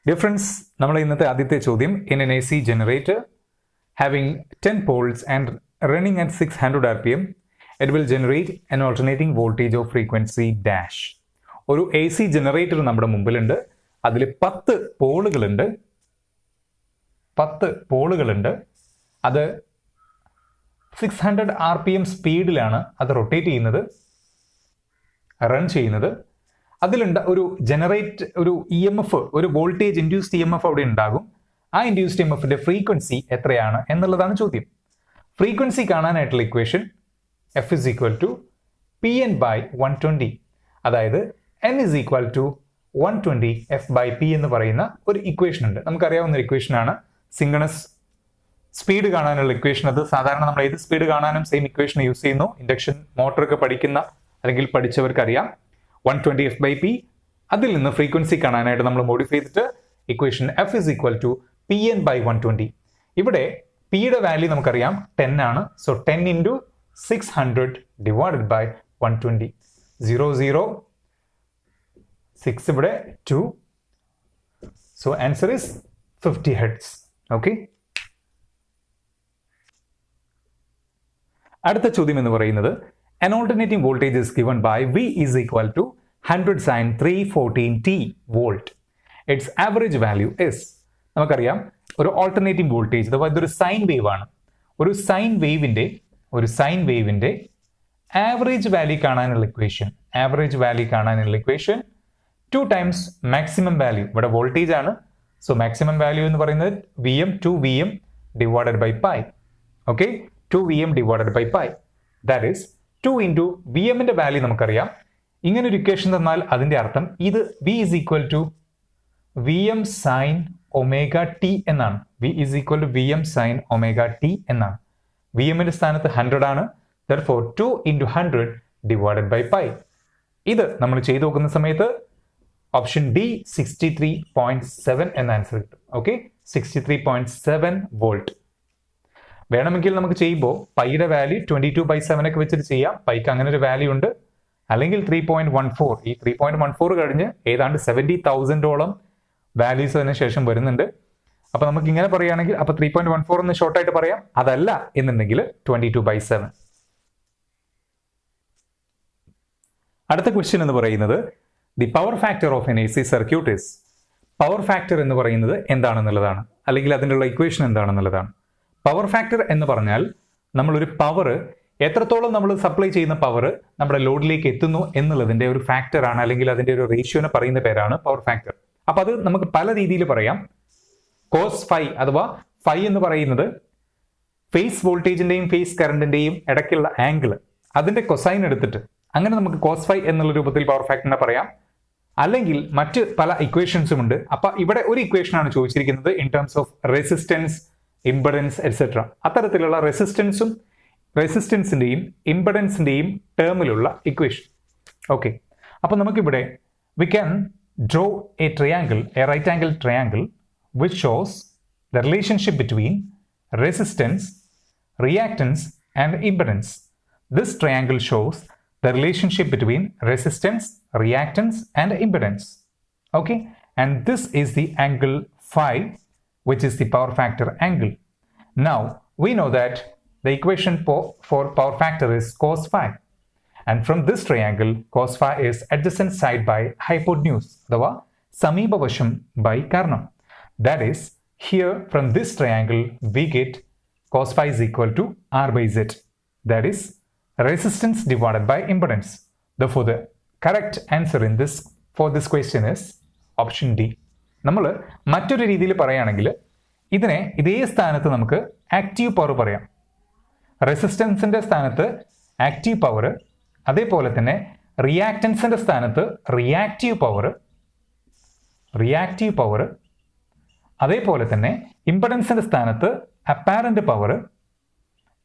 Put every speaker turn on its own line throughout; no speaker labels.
Dear friends, നമ്മൾ ഇന്നത്തെ ആദ്യത്തെ ചോദ്യം in an AC generator having 10 poles and running at 600 rpm, it will generate an alternating voltage of frequency dash. ഒരു AC generator നമ്മുടെ മുമ്പിലുണ്ട്. അതിൽ 10 പോളുകളുണ്ട്. അത് 600 rpm സ്പീഡിലാണ് അത് റൊട്ടേറ്റ് ചെയ്യുന്നത്, റൺ ചെയ്യുന്നത്. അതിലുണ്ട് ഒരു EMF, ഒരു വോൾട്ടേജ് ഇൻഡ്യൂസ്ഡ് EMF അവിടെ ഉണ്ടാകും. ആ ഇൻഡ്യൂസ്ഡ് EMFന്റെ ഫ്രീക്വൻസി എത്രയാണ് എന്നുള്ളതാണ് ചോദ്യം. ഫ്രീക്വൻസി കാണാനായിട്ടുള്ള equation F is equal to Pn by 120. അതായത് N is equal to 120 F by P എന്ന് പറയുന്ന ഒരു ഇക്വേഷൻ ഉണ്ട്. നമുക്കറിയാവുന്ന ഒരു ഇക്വേഷനാണ്. സിങ്കണസ് സ്പീഡ് കാണാനുള്ള ഇക്വേഷൻ. അത് സാധാരണ നമ്മൾ ഏത് സ്പീഡ് കാണാനും സെയിം ഇക്വേഷൻ യൂസ് ചെയ്യുന്നു. ഇൻഡക്ഷൻ മോട്ടറൊക്കെ പഠിക്കുന്ന അല്ലെങ്കിൽ പഠിച്ചവർക്ക് അറിയാം. 120 F by P. അതിൽ നിന്ന് ഫ്രീക്വൻസി കാണാനായിട്ട് നമ്മൾ മോഡിഫൈ ചെയ്തിട്ട് equation F is equal to Pn by 120. ഇവിടെ പിയുടെ വാല്യൂ നമുക്കറിയാം 10 ആണ്. So 10 into 600 divided by 120. 0, 6 ഇവിടെ 2. So answer is 50 hertz. Okay. അടുത്ത ചോദ്യം എന്ന് പറയുന്നത് an alternating voltage is given by V is equal to 100 sin 314t volt. Its average value is. നമുക്കറിയാം ഒരു ഓൾട്ടർനേറ്റിംഗ് വോൾട്ടേജ് അഥവാ ഇതൊരു സൈൻ വേവ് ആണ്. ഒരു സൈൻ വേവിന്റെ ആവറേജ് വാല്യൂ കാണാനുള്ള ഇക്വേഷൻ 2 times മാക്സിമം വാല്യൂ. ഇവിടെ വോൾട്ടേജ് ആണ്. സോ മാക്സിമം വാല്യൂ എന്ന് പറയുന്നത് Vm 2Vm divided by pi. Okay, 2Vm divided by pi. That is 2 into Vm ന്റെ വാല്യൂ നമുക്കറിയാം. ഇങ്ങനെ ഒരു ഇക്വേഷൻ തന്നാൽ അതിന്റെ അർത്ഥം ഇത് V is equal to Vm sin omega t എന്നാണ്. V is equal to Vm sin omega t എന്നാണ്. Vm ന്റെ സ്ഥാനത്ത് 100 ആണ്. Therefore 2 into 100 divided by pi. ഇത് നമ്മൾ ചെയ്തു നോക്കുന്ന സമയത്ത് ഓപ്ഷൻ ഡി 63.7 എന്ന ആൻസർ കിട്ടും. Okay, 63.7 volt. വേണമെങ്കിൽ നമുക്ക് ചെയ്യുമ്പോൾ പൈയുടെ വാല്യൂ 22/7 ഒക്കെ വെച്ചിട്ട് ചെയ്യാം. പൈക്ക് അങ്ങനെ ഒരു വാല്യൂ ഉണ്ട്. അല്ലെങ്കിൽ 3.14. ഈ 3.14 കഴിഞ്ഞ് ഏതാണ്ട് 70,000ഓളം വാല്യൂസ് അതിന് ശേഷം വരുന്നുണ്ട്. അപ്പൊ നമുക്ക് ഇങ്ങനെ പറയുകയാണെങ്കിൽ അപ്പൊ 3.14 എന്ന് ഷോർട്ടായിട്ട് പറയാം. അതല്ല എന്നുണ്ടെങ്കിൽ 22/7. അടുത്ത ക്വസ്റ്റ്യൻ എന്ന് പറയുന്നത് the power factor of N AC circuit is. Power factor എന്ന് പറയുന്നത് എന്താണെന്നുള്ളതാണ്, അല്ലെങ്കിൽ അതിനുള്ള ഇക്വേഷൻ എന്താണെന്നുള്ളതാണ്. പവർ ഫാക്ടർ എന്ന് പറഞ്ഞാൽ നമ്മളൊരു പവർ എത്രത്തോളം നമ്മൾ സപ്ലൈ ചെയ്യുന്ന പവർ നമ്മുടെ ലോഡിലേക്ക് എത്തുന്നു എന്നുള്ളതിന്റെ ഒരു ഫാക്ടറാണ്, അല്ലെങ്കിൽ അതിന്റെ ഒരു റേഷ്യോനെ പറയുന്ന പേരാണ് പവർ ഫാക്ടർ. അപ്പൊ അത് നമുക്ക് പല രീതിയിൽ പറയാം. കോസ് ഫൈ അഥവാ ഫൈ എന്ന് പറയുന്നത് ഫേസ് വോൾട്ടേജിന്റെയും ഫേസ് കറണ്ടിന്റെയും ഇടയ്ക്കുള്ള ആംഗിൾ, അതിന്റെ കൊസൈൻ എടുത്തിട്ട് അങ്ങനെ നമുക്ക് കോസ് ഫൈ എന്നുള്ള രൂപത്തിൽ പവർ ഫാക്ടറിനെ പറയാം. അല്ലെങ്കിൽ മറ്റ് പല ഇക്വേഷൻസും ഉണ്ട്. അപ്പൊ ഇവിടെ ഒരു ഇക്വേഷനാണ് ചോദിച്ചിരിക്കുന്നത് in terms of resistance, impedance etcetera. അത്തരത്തിലുള്ള റെസിസ്റ്റൻസിന്റെയും ഇംപെഡൻസിന്റെയും ടേമിലുള്ള ഇക്വേഷൻ. ഓക്കെ, അപ്പൊ നമുക്കിവിടെ we can draw a triangle, a right angle triangle which shows the relationship between resistance, reactance and impedance. This triangle shows the relationship between resistance, reactance and impedance. Okay, and this is the angle phi, which is the power factor angle. Now we know that the equation for power factor is cos phi, and from this triangle cos phi is adjacent side by hypotenuse അഥവാ സമീപവശം by Karnam. That is, here from this triangle we get cos phi is equal to R by Z. That is resistance divided by impedance. Therefore the correct answer in this for this question is option D. നമ്മൾ മറ്റൊരു രീതിയിൽ പറയുകയാണെങ്കിൽ ഇതിനെ ഇതേ സ്ഥാനത്ത് നമുക്ക് active power പറയാം. റെസിസ്റ്റൻസിന്റെ സ്ഥാനത്ത് ആക്റ്റീവ് പവർ, അതേപോലെ തന്നെ റിയാക്റ്റൻസിന്റെ സ്ഥാനത്ത് റിയാക്റ്റീവ് പവർ, അതേപോലെ തന്നെ ഇംപെഡൻസിന്റെ സ്ഥാനത്ത് അപ്പാരന്റ് പവർ.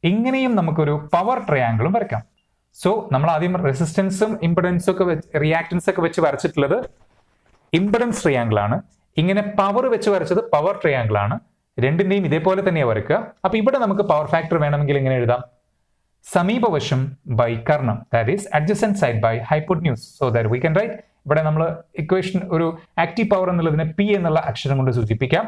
ഇങ്ങനെയും നമുക്കൊരു പവർ ട്രയാങ്കിളും വരയ്ക്കാം. സോ നമ്മൾ ആദ്യം റെസിസ്റ്റൻസും ഇംപെഡൻസും ഒക്കെ റിയാക്ടൻസ് ഒക്കെ വെച്ച് വരച്ചിട്ടുള്ളത് ഇംപെഡൻസ് ട്രയാങ്കിൾ ആണ്. ഇങ്ങനെ പവർ വെച്ച് വരച്ചത് പവർ ട്രയാങ്കിൾ ആണ്. രണ്ടിന്റെയും ഇതേപോലെ തന്നെയാണ് വരയ്ക്കുക. അപ്പൊ ഇവിടെ നമുക്ക് പവർ ഫാക്ടർ വേണമെങ്കിൽ എങ്ങനെ എഴുതാം? സമീപവശം ബൈ കർണം, that is adjacent side by hypotenuse. So that we can write ഇവിടെ നമ്മൾ ഇക്വേഷൻ ഒരു ആക്റ്റീവ് പവർ എന്നുള്ളതിനെ P എന്നുള്ള അക്ഷരം കൊണ്ട് സൂചിപ്പിക്കാം.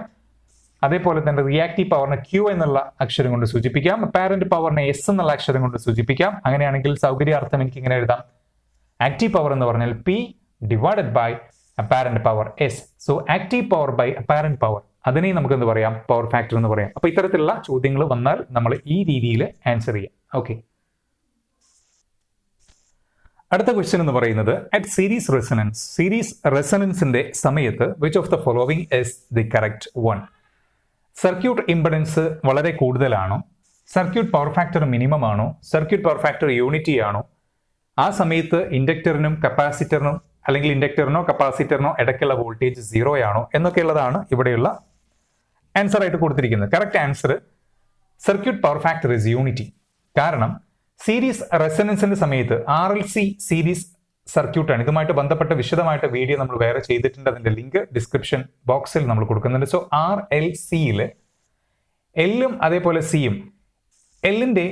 അതേപോലെ തന്നെ റിയാക്റ്റീവ് പവറിനെ Q എന്നുള്ള അക്ഷരം കൊണ്ട് സൂചിപ്പിക്കാം. അപ്പാരന്റ് പവറിനെ S എന്നുള്ള അക്ഷരം കൊണ്ട് സൂചിപ്പിക്കാം. അങ്ങനെയാണെങ്കിൽ സൗകര്യാർത്ഥം എനിക്ക് ഇങ്ങനെ എഴുതാം. ആക്റ്റീവ് പവർ എന്ന് പറഞ്ഞാൽ P divided by apparent power S. So active power by apparent power, അതിനെ നമുക്ക് എന്ത് പറയാം? പവർ ഫാക്ടർ എന്ന് പറയാം. അപ്പൊ ഇത്തരത്തിലുള്ള ചോദ്യങ്ങൾ വന്നാൽ നമ്മൾ ഈ രീതിയിൽ ആൻസർ ചെയ്യാം. ഓക്കെ, അടുത്ത ക്വസ്റ്റ്യൻ എന്ന് പറയുന്നത് അറ്റ് സീരീസ് റെസൊണൻസിന്റെ സമയത്ത് which of the following is the correct one? Circuit impedance വളരെ കൂടുതലാണോ? സർക്യൂട്ട് പവർ ഫാക്ടർ മിനിമം ആണോ? സർക്യൂട്ട് പവർ ഫാക്ടർ യൂണിറ്റി ആണോ? ആ സമയത്ത് ഇൻഡക്ടറിനും കപ്പാസിറ്ററിനും അല്ലെങ്കിൽ ഇൻഡക്ടറിനോ കപ്പാസിറ്ററിനോ ഇടയ്ക്കുള്ള വോൾട്ടേജ് 0 ആണോ എന്നൊക്കെയുള്ളതാണ് ഇവിടെയുള്ള ആൻസർ ആയിട്ട് കൊടുത്തിരിക്കുന്നത്. Correct answer circuit power factor is unity. കാരണം സീരീസ് റെസൊണൻസിന്റെ സമയത്ത് RLC സീരീസ് സർക്യൂട്ടാണ്. ഇതുമായിട്ട് ബന്ധപ്പെട്ട വിശദമായിട്ട് വീഡിയോ നമ്മൾ വേറെ ചെയ്തിട്ടുണ്ട്. അതിന്റെ ലിങ്ക് ഡിസ്ക്രിപ്ഷൻ ബോക്സിൽ നമ്മൾ കൊടുക്കുന്നുണ്ട്. സോ RLCയിൽ എല്ലും അതേപോലെ സിയും, എല്ലിന്റെ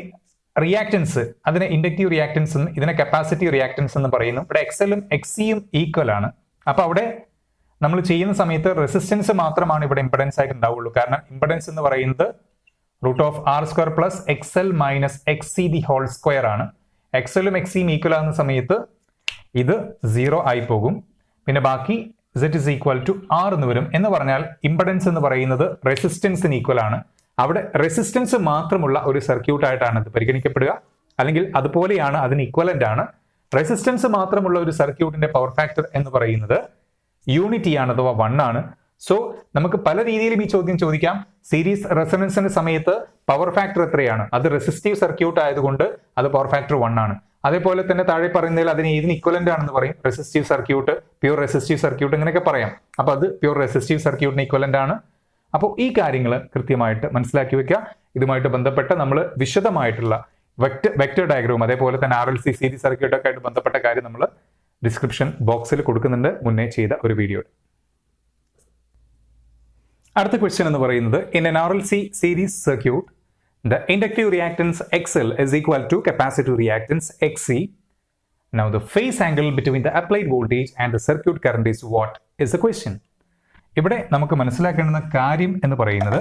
റിയാക്ടൻസ് അതിനെ ഇൻഡക്റ്റീവ് റിയാക്ടൻസ് എന്നും ഇതിനെ കപ്പാസിറ്റീവ് റിയാക്ടൻസ് എന്ന് പറയുന്നു. ഇവിടെ XLും XCയും ഈക്വൽ ആണ്. അപ്പൊ അവിടെ നമ്മൾ ചെയ്യുന്ന സമയത്ത് റെസിസ്റ്റൻസ് മാത്രമാണ് ഇവിടെ ഇംപെഡൻസ് ആയിട്ട് ഉണ്ടാവുള്ളൂ. കാരണം ഇംപെഡൻസ് എന്ന് പറയുന്നത് √R² plus XL minus XC the whole square ആണ്. XLും XCയും ഈക്വൽ ആകുന്ന സമയത്ത് ഇത് 0 ആയി പോകും. പിന്നെ ബാക്കി Z is equal to R എന്ന് വരും. എന്ന് പറഞ്ഞാൽ ഇംപെഡൻസ് എന്ന് പറയുന്നത് റെസിസ്റ്റൻസിന് ഈക്വൽ ആണ്. അവിടെ റെസിസ്റ്റൻസ് മാത്രമുള്ള ഒരു സർക്യൂട്ട് ആയിട്ടാണ് ഇത് പരിഗണിക്കപ്പെടുക, അല്ലെങ്കിൽ അതുപോലെയാണ്, അതിന് ഇക്വലന്റ് ആണ്. റെസിസ്റ്റൻസ് മാത്രമുള്ള ഒരു സർക്യൂട്ടിന്റെ പവർ ഫാക്ടർ എന്ന് പറയുന്നത് യൂണിറ്റി ആണ്, അഥവാ 1 ആണ്. സോ നമുക്ക് പല രീതിയിലും ഈ ചോദ്യം ചോദിക്കാം. സീരീസ് റെസൊണൻസിന്റെ സമയത്ത് പവർ ഫാക്ടർ എത്രയാണ്? അത് റെസിസ്റ്റീവ് സർക്യൂട്ട് ആയതുകൊണ്ട് അത് പവർ ഫാക്ടർ 1 ആണ്. അതേപോലെ തന്നെ താഴെ പറയുന്നതിൽ അതിന് ഏതിന് ഇക്വലന്റ് ആണെന്ന് പറയും. Resistive circuit, pure resistive circuit, ഇങ്ങനെയൊക്കെ പറയാം. അപ്പൊ അത് പ്യൂർ റെസിസ്റ്റീവ് സർക്യൂട്ടിന് ഇക്വലന്റ് ആണ്. അപ്പോൾ ഈ കാര്യങ്ങൾ കൃത്യമായിട്ട് മനസ്സിലാക്കി വെക്കുക. ഇതുമായിട്ട് ബന്ധപ്പെട്ട നമ്മൾ വിശദമായിട്ടുള്ള വെക്ടർ ഡയഗ്രാം, അതേപോലെ തന്നെ RLC സീരീസ് സർക്യൂട്ടൊക്കെ ആയിട്ട് ബന്ധപ്പെട്ട കാര്യം നമ്മൾ ഡിസ്ക്രിപ്ഷൻ ബോക്സിൽ കൊടുക്കുന്നുണ്ട്, മുന്നേ ചെയ്ത ഒരു വീഡിയോ. അടുത്ത ക്വസ്റ്റ്യൻ എന്ന് പറയുന്നത് in N RLC series circuit the inductive reactance XL is equal to capacitive reactance XC. Now the phase angle between the applied voltage and the circuit current is what is the question? ഇവിടെ നമുക്ക് മനസ്സിലാക്കേണ്ടുന്ന കാര്യം എന്ന് പറയുന്നത്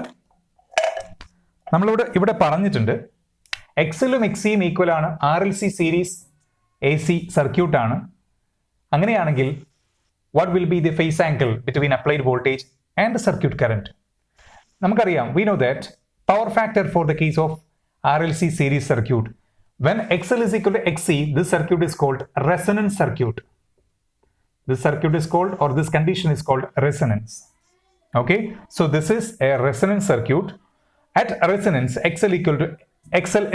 നമ്മളിവിടെ ഇവിടെ പറഞ്ഞിട്ടുണ്ട് XLും XCയും equal ആണ്. RLC series AC circuit ആണ്. അങ്ങനെയാണെങ്കിൽ what will be the phase angle between applied voltage and the circuit current? നമുക്കറിയാം, we know that power factor for the case of RLC series circuit, when XL is equal to XC, this circuit is called resonance circuit. This circuit is called, or this condition is called resonance. Okay, so this is a resonance circuit. At resonance, XL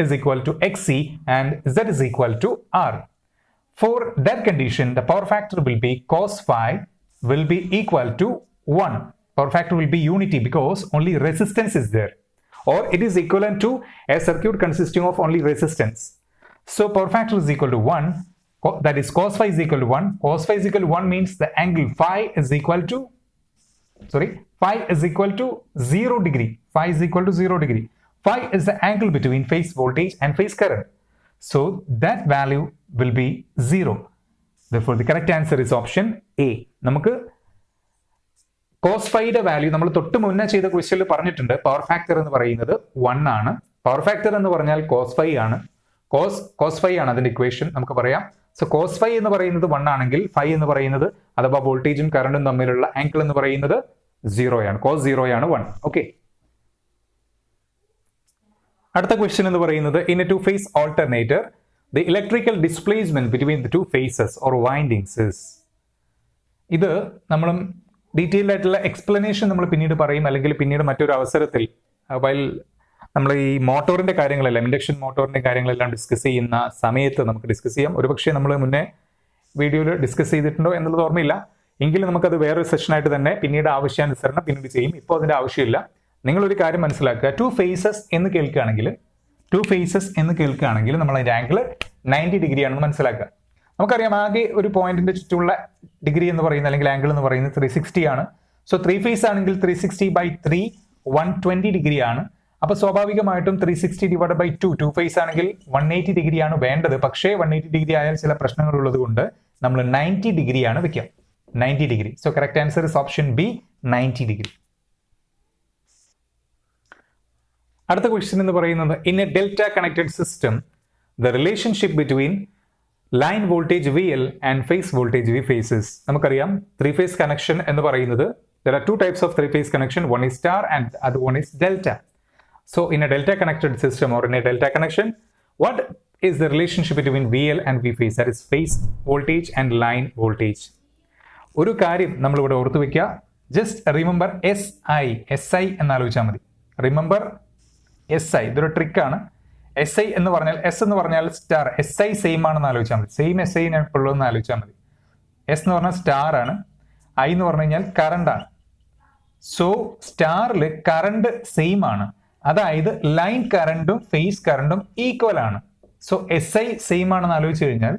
is equal to XC and Z is equal to R. For that condition, the power factor will be cos phi will be equal to 1. Power factor will be unity because only resistance is there, or it is equivalent to a circuit consisting of only resistance. So power factor is equal to 1, that is cos phi is equal to 1. Cos phi is equal to 1 means the angle phi is equal to 0 degree. Phi is equal to 0 degree. Phi is the angle between phase voltage and phase current. So that value will be 0. Therefore the correct answer is option A. നമുക്ക് cos ഫൈയുടെ value നമ്മൾ തൊട്ട് മുന്നേ ചെയ്ത ക്വസ്റ്റ്യനിൽ പറഞ്ഞിട്ടുണ്ട്. Power factor എന്ന് പറയുന്നത് 1 ആണ്. പവർ ഫാക്ടർ എന്ന് പറഞ്ഞാൽ കോസ് ഫൈ ആണ്. കോസ് ഫൈ ആണ് അതിന്റെ ഇക്വേഷൻ നമുക്ക് പറയാം. സോ കോസ് ഫൈ എന്ന് പറയുന്നത് 1 ആണെങ്കിൽ ഫൈ എന്ന് പറയുന്നത് അഥവാ വോൾട്ടേജും കറണ്ടും തമ്മിലുള്ള ആംഗിൾ എന്ന് പറയുന്നത് 0 ആണ്. കോസ് 0 ആണ് 1. ഓക്കെ, അടുത്ത ക്വസ്റ്റ്യൻ എന്ന് പറയുന്നത് in A 2-phase alternator the electrical displacement between the 2 phases or windings is. ഇത് നമ്മളും ഡീറ്റെയിൽഡ് ആയിട്ടുള്ള എക്സ്പ്ലനേഷൻ നമ്മൾ പിന്നീട് പറയും, അല്ലെങ്കിൽ പിന്നീട് മറ്റൊരു അവസരത്തിൽ വൈൽ നമ്മൾ ഈ മോട്ടോറിന്റെ കാര്യങ്ങളെല്ലാം, ഇൻഡക്ഷൻ മോട്ടോറിന്റെ കാര്യങ്ങളെല്ലാം ഡിസ്കസ് ചെയ്യുന്ന സമയത്ത് നമുക്ക് ഡിസ്കസ് ചെയ്യാം. ഒരുപക്ഷെ നമ്മൾ മുന്നേ വീഡിയോയിൽ ഡിസ്കസ് ചെയ്തിട്ടുണ്ടോ എന്നുള്ളത് ഓർമ്മയില്ല. എങ്കിലും നമുക്കത് വേറൊരു സെഷനായിട്ട് തന്നെ പിന്നീട് ആവശ്യാനുസരണം പിന്നീട് ചെയ്യും. ഇപ്പോൾ അതിന്റെ ആവശ്യമില്ല. നിങ്ങളൊരു കാര്യം മനസ്സിലാക്കുക, 2 phases എന്ന് കേൾക്കുകയാണെങ്കിൽ നമ്മൾ അതിന്റെ ആംഗിൾ 90 ഡിഗ്രി ആണെന്ന് മനസ്സിലാക്കുക. നമുക്കറിയാം ആകെ ഒരു പോയിന്റിന്റെ ചുറ്റുമുള്ള ഡിഗ്രി എന്ന് പറയുന്നത്, അല്ലെങ്കിൽ ആംഗിൾ എന്ന് പറയുന്നത് 360 ആണ്. സോ 3 phase ആണെങ്കിൽ 360/3 120 ഡിഗ്രി ആണ്. അപ്പോൾ സ്വാഭാവികമായിട്ടും 360 ഡിവൈഡ് ബൈ 2 ഫേസ് ആണെങ്കിൽ 180 ഡിഗ്രിയാണ് വേണ്ടത്. പക്ഷേ 180 ഡിഗ്രി ആയാൽ ചില പ്രശ്നങ്ങൾ ഉള്ളത് കൊണ്ട് നമ്മൾ 90 ഡിഗ്രിയാണ് വെക്കുക. 90 degree. So correct answer is option B, 90 degree. അടുത്ത ക്വസ്റ്റ്യൻ എന്ന് പറയുന്നത് in A delta connected system the relationship between line voltage VL and phase voltage V phases. നമുക്കറിയാം 3-phase കണക്ഷൻ എന്ന് പറയുന്നത് there are 2 types of 3-phase connection. One is star and the other one is delta. So in a delta connected system or in a delta connection, what is the relationship between VL and V phase? That is phase voltage and line voltage. ഒരു കാര്യം നമ്മൾ ഇവിടെ ഓർത്തു വെക്കുക. Just remember SI എന്ന് ആലോചിച്ചാൽ മതി. Remember SI. ഇതൊരു ട്രിക്കാണ്. SI എന്ന് പറഞ്ഞാൽ S എന്ന് പറഞ്ഞാൽ സ്റ്റാർ, SI സെയിം ആണെന്ന് ആലോചിച്ചാൽ മതി. സെയിം SI ഉള്ളതെന്ന് ആലോചിച്ചാൽ മതി. S എന്ന് പറഞ്ഞാൽ സ്റ്റാർ ആണ്, I എന്ന് പറഞ്ഞു കഴിഞ്ഞാൽ കറണ്ട് ആണ്. സോ സ്റ്റാറിൽ കറണ്ട് സെയിം ആണ്, അതായത് ലൈൻ കറണ്ടും ഫേസ് കറണ്ടും ഈക്വൽ ആണ്. സോ SI സെയിം ആണെന്ന് ആലോചിച്ച് കഴിഞ്ഞാൽ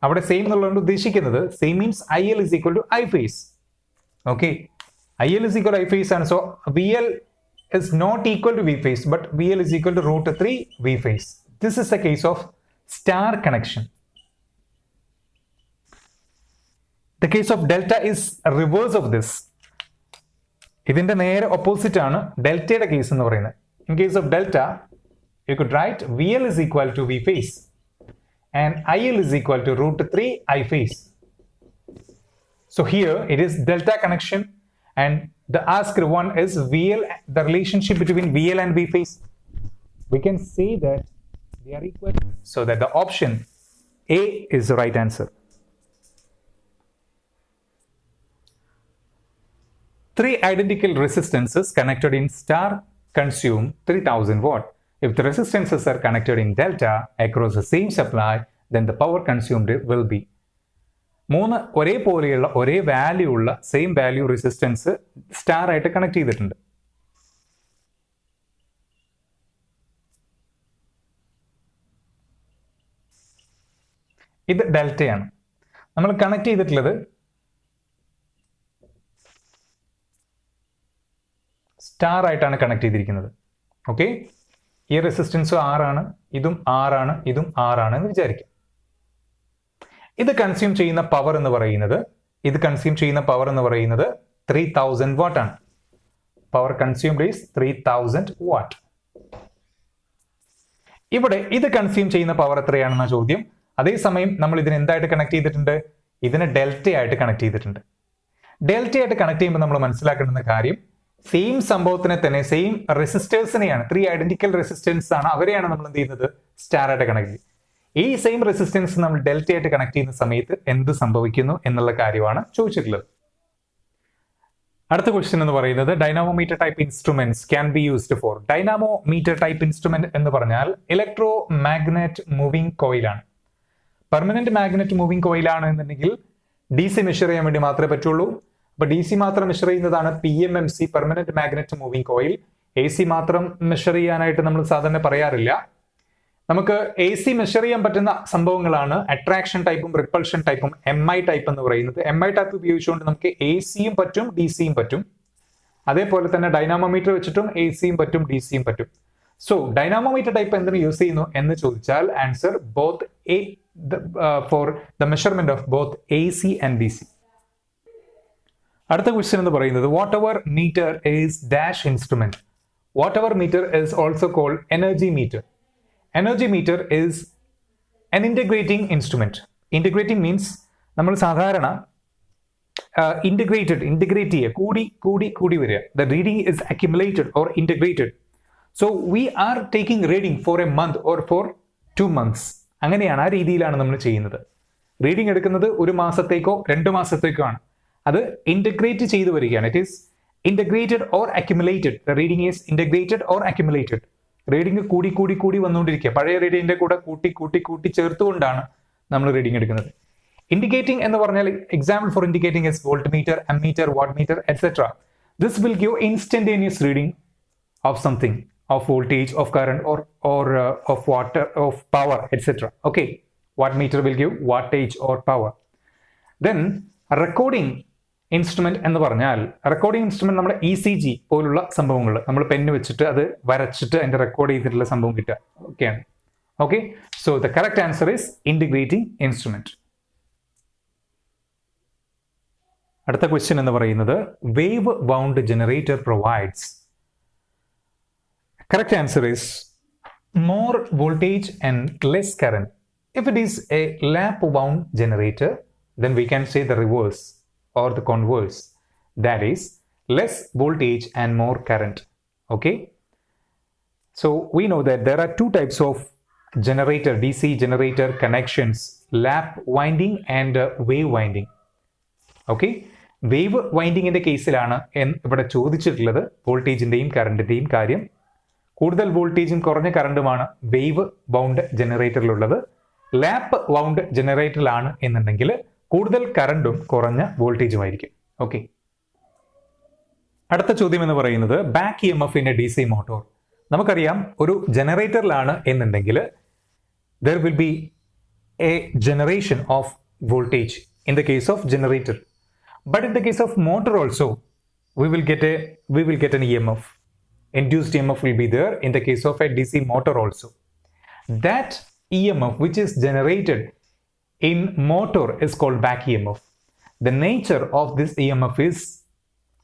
അവിടെ സെയിം എന്നുള്ളതുകൊണ്ട് ഉദ്ദേശിക്കുന്നത് same means IL is equal to I phase. Okay, IL is equal to I phase ആണ്. So VL is not equal to V phase, but VL is equal to √3 V phase. This is a case of star connection. The case of delta is reverse of this. ഇതിന്റെ നേരെ opposite ആണ് ഡെൽറ്റയുടെ case എന്ന് പറയുന്നത്. In case of delta, you could write VL is equal to V phase and IL is equal to √3 I phase. So here it is delta connection and the asked one is VL, the relationship between VL and V phase. We can say that they are equal. So that the option A is the right answer. 3 identical resistances connected in star consume 3000 watt. If the resistances are connected in delta across the same supply, then the power consumed will be. 3 ഒരേപോലെയുള്ള ഒരേ value ഉള്ള same value resistance star ആയിട്ട് connect ചെയ്തിട്ടുണ്ട്. ഇത് ഡെൽറ്റയാണ്. നമ്മൾ connect ചെയ്തിട്ടുള്ളത് star ആയിട്ടാണ് connect ചെയ്തിരിക്കുന്നത്. Okay, ഈ റെസിസ്റ്റൻസും 6 ആണ്, ഇതും 6 ആണ്, ഇതും 6 ആണ് എന്ന് വിചാരിക്കാം. ഇത് കൺസ്യൂം ചെയ്യുന്ന പവർ എന്ന് പറയുന്നത് 3000 വാട്ട് ആണ്. Power consumed is 3000 what. ഇവിടെ ഇത് കൺസ്യൂം ചെയ്യുന്ന പവർ എത്രയാണെന്ന ചോദ്യം. അതേസമയം നമ്മൾ ഇതിനെ എന്തായിട്ട് കണക്ട് ചെയ്തിട്ടുണ്ട്? ഇതിനെ ഡെൽറ്റ ആയിട്ട് കണക്ട് ചെയ്തിട്ടുണ്ട്. ഡെൽറ്റ ആയിട്ട് കണക്ട് ചെയ്യുമ്പോൾ നമ്മൾ മനസ്സിലാക്കേണ്ടുന്ന കാര്യം സെയിം സംഭവത്തിനെ തന്നെ സെയിം റെസിസ്റ്റേഴ്സിനെയാണ്, 3 ഐഡന്റിക്കൽ റെസിസ്റ്റൻസ് ആണ്, അവരെയാണ് നമ്മൾ എന്ത് ചെയ്യുന്നത്? സ്റ്റാർ ആയിട്ട് കണക്ട് ചെയ്യുന്നത്. ഈ സെയിം റെസിസ്റ്റൻസ് നമ്മൾ ഡെൽറ്റ ആയിട്ട് കണക്ട് ചെയ്യുന്ന സമയത്ത് എന്ത് സംഭവിക്കുന്നു എന്നുള്ള കാര്യമാണ് ചോദിച്ചിട്ടുള്ളത്. അടുത്ത ക്വസ്റ്റ്യൻ എന്ന് പറയുന്നത് dynamometer type instruments can be used for. Dynamometer type instrument എന്ന് പറഞ്ഞാൽ ഇലക്ട്രോ മാഗ്നറ്റ് മൂവിംഗ് കോയിലാണ്. പെർമനന്റ് മാഗ്നറ്റ് മൂവിംഗ് കോയിലാണ് എന്നുണ്ടെങ്കിൽ DC മെഷർ ചെയ്യാൻ വേണ്ടി മാത്രമേ പറ്റുള്ളൂ. അപ്പൊ DC മാത്രം മെഷർ ചെയ്യുന്നതാണ് PMMC, permanent magnet moving coil. AC മാത്രം മെഷർ ചെയ്യാനായിട്ട് നമ്മൾ സാധാരണ പറയാറില്ല. നമുക്ക് AC മെഷർ ചെയ്യാൻ പറ്റുന്ന സംഭവങ്ങളാണ് അട്രാക്ഷൻ ടൈപ്പും റിപ്പൾഷൻ ടൈപ്പും MI ടൈപ്പ് എന്ന് പറയുന്നത്. MI ടൈപ്പ് ഉപയോഗിച്ചുകൊണ്ട് നമുക്ക് ACയും പറ്റും DCയും പറ്റും. അതേപോലെ തന്നെ ഡൈനാമോമീറ്റർ വെച്ചിട്ടും ACയും പറ്റും DCയും പറ്റും. സോ ഡൈനാമോമീറ്റർ ടൈപ്പ് എന്തിനു യൂസ് ചെയ്യുന്നു എന്ന് ചോദിച്ചാൽ answer both for the measurement of both AC and DC. അടുത്ത ക്വസ്റ്റ്യൻ എന്ന് പറയുന്നത് whatever meter is dash instrument. Whatever meter is also called energy meter. Energy meter is an integrating instrument. Integrating means നമ്മൾ സാധാരണ integrate ചെയ്യുക, കൂടി വരിക. The reading is accumulated or integrated. So we are taking reading for a month or for 2 months. അങ്ങനെയാണ്, ആ രീതിയിലാണ് നമ്മൾ ചെയ്യുന്നത്. റീഡിംഗ് എടുക്കുന്നത് 1 മാസത്തേക്കോ 2 മാസത്തേക്കോ ആണ്. അത് ഇന്റഗ്രേറ്റ് ചെയ്തു വരികയാണ്. It is integrated or accumulated. The reading is integrated or accumulated. Reading കൂടി വന്നുകൊണ്ടിരിക്കുക. പഴയ റീഡിങ്ങിന്റെ കൂടെ കൂട്ടി ചേർത്തുകൊണ്ടാണ് നമ്മൾ റീഡിംഗ് എടുക്കുന്നത്. ഇൻഡിക്കേറ്റിംഗ് എന്ന് പറഞ്ഞാൽ example for indicating is volt meter, ammeter, watt meter et cetera. This will give instantaneous reading of something, of voltage, of current or of water, of power, etc. Okay, watt meter will give wattage or power. Then recording instrument എന്ന് പറഞ്ഞാൽ recording instrument നമ്മുടെ ECG പോലുള്ള സംഭവങ്ങൾ നമ്മൾ pen വെച്ചിട്ട് അത് വരച്ചിട്ട് അതിന്റെ റെക്കോർഡ് ചെയ്തിട്ടുള്ള സംഭവം കിട്ടുക ഒക്കെയാണ്. Okay, so the correct answer is integrating instrument. അടുത്ത ക്വസ്റ്റ്യൻ എന്ന് പറയുന്നത് wave wound generator provides. Correct answer is more voltage and less current. If it is a lap wound generator, then we can say the reverse or the converse. That is less voltage and more current. Okay. So we know that there are two types of generator, DC generator connections, lap winding and wave winding. Okay. Wave winding in the case ilana ഇവിടെ ചോദിച്ചിട്ടുള്ളത് വോൾട്ടേജിന്റെയും കറണ്ടിന്റെയും കാര്യം. കൂടുതൽ വോൾട്ടേജും കുറഞ്ഞ കറണ്ടുമാണ് wave wound ജനറേറ്ററിലുള്ളത്. Lap wound ജനറേറ്ററിലാണ് എന്നുണ്ടെങ്കിൽ കൂടുതൽ കറണ്ടും കുറഞ്ഞ വോൾട്ടേജുമായിരിക്കും. ഓക്കെ, അടുത്ത ചോദ്യം എന്ന് പറയുന്നത് back EMF in A DC motor. നമുക്കറിയാം ഒരു ജനറേറ്ററിലാണ് എന്നുണ്ടെങ്കിൽ there will be a generation of voltage in the case of generator, but in the case of motor also we will get an EMF. Induced EMF will be there in the case of a DC motor also. That EMF which is generated in motor is called back EMF. The nature of this EMF is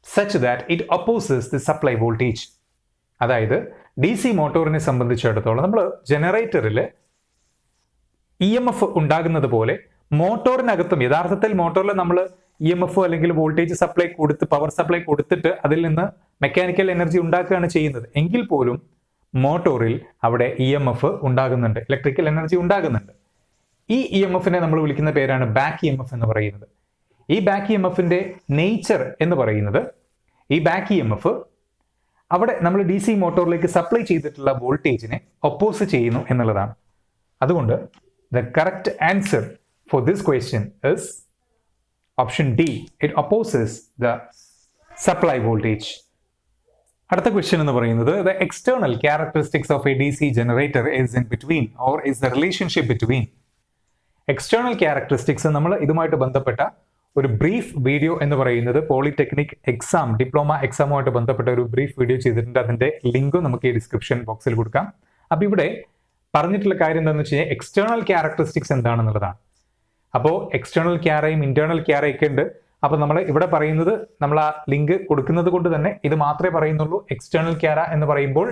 such that it opposes the supply voltage. അതായത് DC മോട്ടോറിനെ സംബന്ധിച്ചിടത്തോളം നമ്മൾ ജനറേറ്ററിൽ EMF ഉണ്ടാകുന്നത് പോലെ മോട്ടോറിനകത്തും യഥാർത്ഥത്തിൽ മോട്ടോറിൽ നമ്മൾ EMF അല്ലെങ്കിൽ voltage supply കൊടുത്ത് പവർ സപ്ലൈ കൊടുത്തിട്ട് അതിൽ നിന്ന് മെക്കാനിക്കൽ എനർജി ഉണ്ടാക്കുകയാണ് ചെയ്യുന്നത് എങ്കിൽ പോലും മോട്ടോറിൽ അവിടെ EMF ഉണ്ടാകുന്നുണ്ട്, ഇലക്ട്രിക്കൽ എനർജി ഉണ്ടാകുന്നുണ്ട്. ഈ EMFനെ നമ്മൾ വിളിക്കുന്ന പേരാണ് ബാക്ക് EMF എന്ന് പറയുന്നത്. ഈ ബാക്ക് EMFന്റെ നേച്ചർ എന്ന് പറയുന്നത് ഈ ബാക്ക് EMF അവിടെ നമ്മൾ DC മോട്ടോറിലേക്ക് സപ്ലൈ ചെയ്തിട്ടുള്ള വോൾട്ടേജിനെ ഒപ്പോസ് ചെയ്യുന്നു എന്നുള്ളതാണ്. അതുകൊണ്ട് the correct answer for this question is option D. It opposes the supply voltage. അടുത്ത ക്വസ്റ്റ്യൻ എന്ന് പറയുന്നത് the external characteristics of a DC generator is in between or is the relationship between. External characteristics നമ്മൾ ഇതുമായിട്ട് ബന്ധപ്പെട്ട ഒരു brief video എന്ന് പറയുന്നത് polytechnic exam diploma എക്സാമുമായിട്ട് ബന്ധപ്പെട്ട ഒരു ബ്രീഫ് വീഡിയോ ചെയ്തിട്ടുണ്ട്. അതിന്റെ ലിങ്കും നമുക്ക് ഈ ഡിസ്ക്രിപ്ഷൻ ബോക്സിൽ കൊടുക്കാം. അപ്പൊ ഇവിടെ പറഞ്ഞിട്ടുള്ള കാര്യം എന്താണെന്ന് വെച്ച് കഴിഞ്ഞാൽ എക്സ്റ്റേണൽ ക്യാരക്ടറിസ്റ്റിക്സ് എന്താണെന്നുള്ളതാണ്. അപ്പോൾ എക്സ്റ്റേണൽ ക്യാരയും ഇന്റേണൽ ക്യാരയും ഒക്കെ ഉണ്ട്. അപ്പൊ നമ്മൾ ഇവിടെ പറയുന്നത് നമ്മൾ ആ ലിങ്ക് കൊടുക്കുന്നത് കൊണ്ട് തന്നെ ഇത് മാത്രമേ പറയുന്നുള്ളൂ. എക്സ്റ്റേണൽ ക്യാര എന്ന് പറയുമ്പോൾ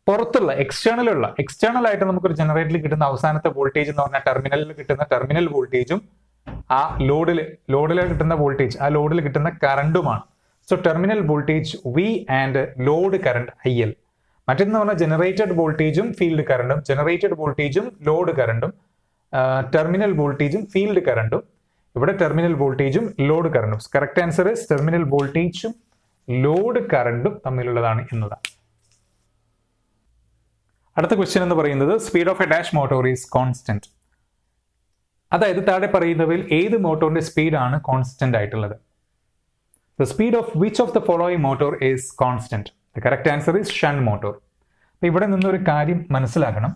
പുറത്തുള്ള എക്സ്റ്റേണൽ ആയിട്ട് നമുക്കൊരു ജനറേറ്ററിൽ കിട്ടുന്ന അവസാനത്തെ വോൾട്ടേജ് എന്ന് പറഞ്ഞാൽ ടെർമിനലിൽ കിട്ടുന്ന ടെർമിനൽ വോൾട്ടേജും ആ ലോഡിൽ കിട്ടുന്ന വോൾട്ടേജ് ആ ലോഡിൽ കിട്ടുന്ന കറണ്ടുമാണ്. So terminal voltage V and load current IL. മറ്റൊന്ന് പറഞ്ഞാൽ ജനറേറ്റഡ് വോൾട്ടേജും ഫീൽഡ് കറണ്ടും, ജനറേറ്റഡ് വോൾട്ടേജും ലോഡ് കറണ്ടും, ടെർമിനൽ വോൾട്ടേജും ഫീൽഡ് കറണ്ടും. ഇവിടെ ടെർമിനൽ വോൾട്ടേജും ലോഡ് കറണ്ടും. കറക്റ്റ് ആൻസർ ഇസ് ടെർമിനൽ വോൾട്ടേജും ലോഡ് കറണ്ടും തമ്മിലുള്ളതാണ് എന്നതാണ്. അടുത്ത ക്വസ്റ്റ്യൻ എന്ന് പറയുന്നത് speed of A dash motor is constant. അതായത് താഴെ പറയുന്നവയിൽ ഏത് മോട്ടോറിന്റെ സ്പീഡാണ് കോൺസ്റ്റന്റ് ആയിട്ടുള്ളത്? The speed of which of the following motor is constant? The correct answer is shunt motor. അപ്പോൾ ഇവിടെ നിന്നൊരു കാര്യം മനസ്സിലാക്കണം.